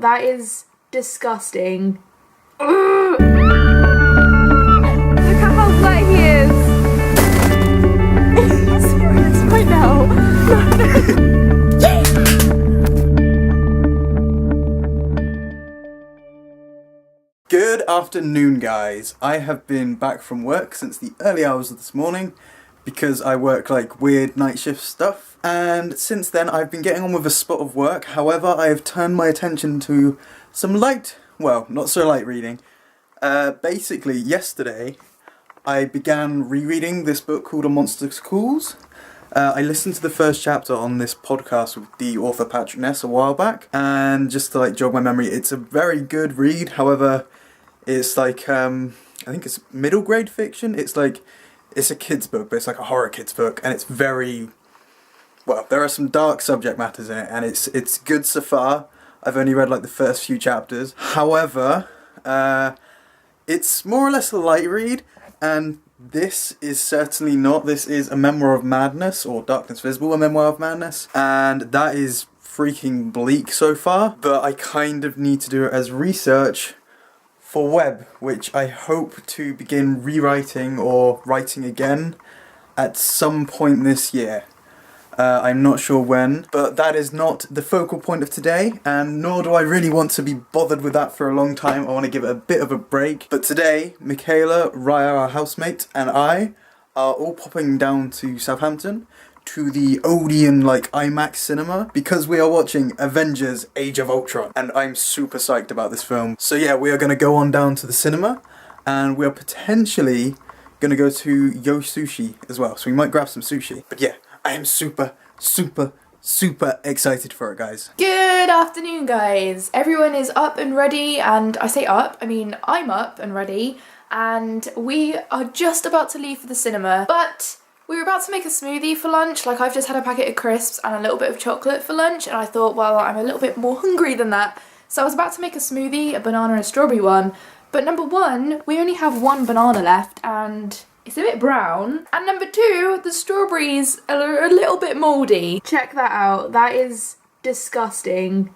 That is disgusting. Ugh. Look at how wet he is. He's serious right now. Good afternoon, guys. I have been back from work since the early hours of this morning because I work like weird night shift stuff, and since then I've been getting on with a spot of work. However, I have turned my attention to some light, well, not so light reading. Basically, yesterday I began rereading this book called A Monster's Calls. I listened to the first chapter on this podcast with the author Patrick Ness a while back, and just to like jog my memory, it's a very good read. However, it's like, I think it's middle grade fiction. It's like, it's a kid's book, but it's like a horror kid's book, and it's very, well, there are some dark subject matters in it, and it's good so far. I've only read like the first few chapters. However, it's more or less a light read, and this is certainly not. This is A Memoir of Madness, or Darkness Visible, A Memoir of Madness, and that is freaking bleak so far, but I kind of need to do it as research for web, which I hope to begin rewriting or writing again at some point this year. I'm not sure when, but that is not the focal point of today, and nor do I really want to be bothered with that for a long time. I want to give it a bit of a break. But today, Michaela, Raya, our housemate, and I are all popping down to Southampton to the Odeon like IMAX cinema because we are watching Avengers Age of Ultron, and I'm super psyched about this film. So yeah, we are going to go on down to the cinema, and we are potentially going to go to Yo Sushi as well, so we might grab some sushi. But yeah, I am super excited for it, guys. Good afternoon, guys. Everyone is up and ready, and I say up, I mean I'm up and ready, and we are just about to leave for the cinema, but we were about to make a smoothie for lunch. Like, I've just had a packet of crisps and a little bit of chocolate for lunch, and I thought, well, I'm a little bit more hungry than that. So I was about to make a smoothie, a banana and a strawberry one. But number one, we only have one banana left, and it's a bit brown. And number two, the strawberries are a little bit mouldy. Check that out. That is disgusting.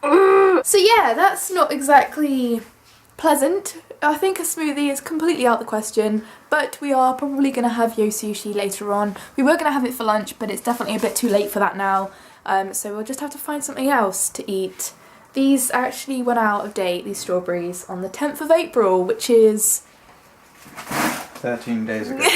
Ugh. So yeah, that's not exactly pleasant. I think a smoothie is completely out the question, but we are probably going to have Yo Sushi later on. We were going to have it for lunch, but it's definitely a bit too late for that now, so we'll just have to find something else to eat. These actually went out of date, these strawberries, on the 10th of April, which is 13 days ago.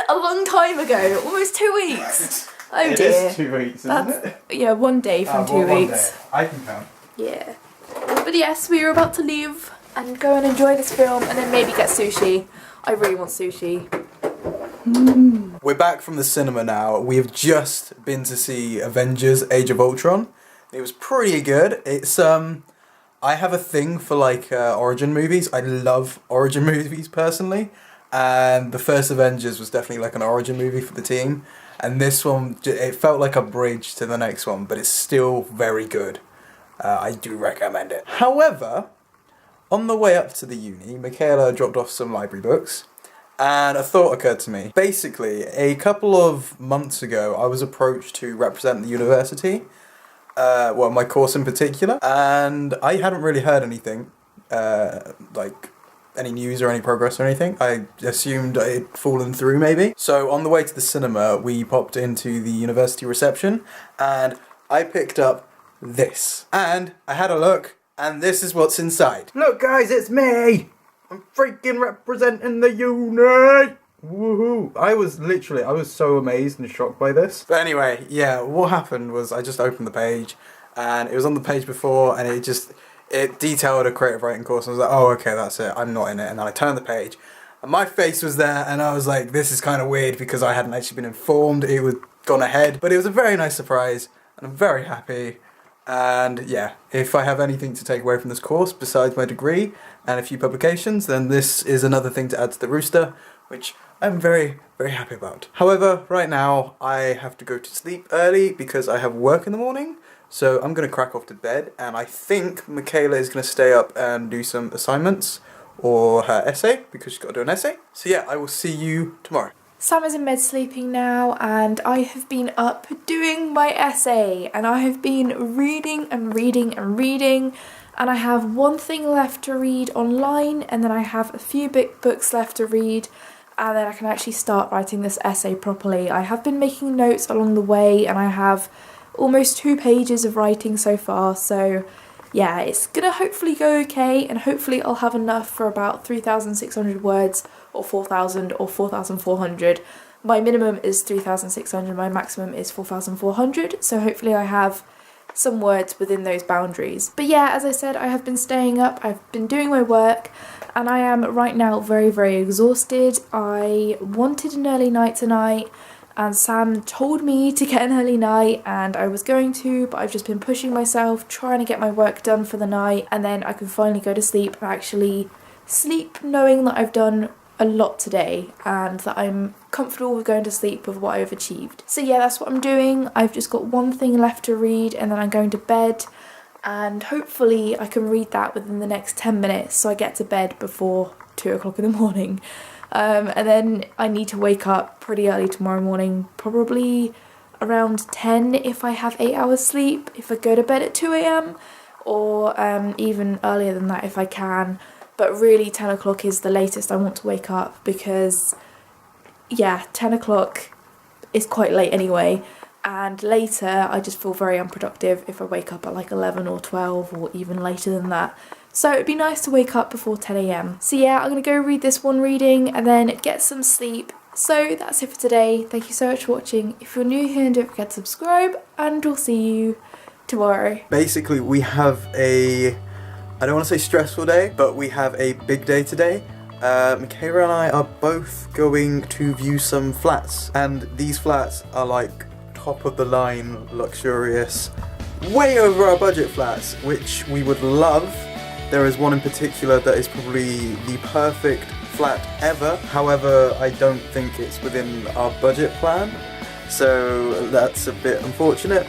a long time ago, almost 2 weeks. Oh it dear. It is 2 weeks, isn't it? Yeah, 1 day from 2 weeks. Day. I can count. Yeah. But yes, we are about to leave and go and enjoy this film, and then maybe get sushi. I really want sushi. We're back from the cinema now. We have just been to see Avengers Age of Ultron. It was pretty good. It's I have a thing for like origin movies. I love origin movies personally, and the first Avengers was definitely like an origin movie for the team, and this one, it felt like a bridge to the next one, but it's still very good. I do recommend it. However, on the way up to the uni, Michaela dropped off some library books, and a thought occurred to me. Basically, a couple of months ago, I was approached to represent the university, well, my course in particular, and I hadn't really heard anything, like any news or any progress or anything. I assumed it had fallen through, maybe. So on the way to the cinema, we popped into the university reception, and I picked up this. And I had a look, and this is what's inside. Look, guys, it's me! I'm freaking representing the uni! Woohoo! I was so amazed and shocked by this. But anyway, yeah, what happened was I just opened the page, and it was on the page before, and it detailed a creative writing course. I was like, oh, okay, that's it, I'm not in it. And then I turned the page, and my face was there, and I was like, this is kind of weird, because I hadn't actually been informed it was gone ahead. But it was a very nice surprise, and I'm very happy. And yeah, if I have anything to take away from this course besides my degree and a few publications, then this is another thing to add to the rooster, which I'm very, very happy about. However, right now I have to go to sleep early because I have work in the morning, so I'm going to crack off to bed, and I think Michaela is going to stay up and do some assignments or her essay, because she's got to do an essay. So yeah, I will see you tomorrow. Sam is in bed sleeping now, and I have been up doing my essay, and I have been reading and reading and reading, and I have one thing left to read online, and then I have a few big books left to read, and then I can actually start writing this essay properly. I have been making notes along the way, and I have almost 2 pages of writing so far, so yeah, it's gonna hopefully go okay, and hopefully I'll have enough for about 3,600 words, or 4,000 or 4,400. My minimum is 3,600, my maximum is 4,400, so hopefully I have some words within those boundaries. But yeah, as I said, I have been staying up, I've been doing my work, and I am right now very, very exhausted. I wanted an early night tonight, and Sam told me to get an early night, and I was going to, but I've just been pushing myself, trying to get my work done for the night, and then I can finally go to sleep and actually sleep knowing that I've done a lot today and that I'm comfortable with going to sleep with what I've achieved. So yeah, that's what I'm doing. I've just got one thing left to read, and then I'm going to bed, and hopefully I can read that within the next 10 minutes so I get to bed before 2 o'clock in the morning. And then I need to wake up pretty early tomorrow morning, probably around 10 if I have 8 hours sleep, if I go to bed at 2 a.m, or even earlier than that if I can. But really 10 o'clock is the latest I want to wake up, because yeah, 10 o'clock is quite late anyway, and later I just feel very unproductive if I wake up at like 11 or 12 or even later than that. So it'd be nice to wake up before 10 a.m. So yeah, I'm going to go read this one reading and then get some sleep. So that's it for today. Thank you so much for watching. If you're new here, don't forget to subscribe, and we'll see you tomorrow. Basically, we have I don't want to say stressful day, but we have a big day today. Michaela and I are both going to view some flats, and these flats are like top of the line, luxurious, way over our budget flats, which we would love. There is one in particular that is probably the perfect flat ever. However, I don't think it's within our budget plan, so that's a bit unfortunate.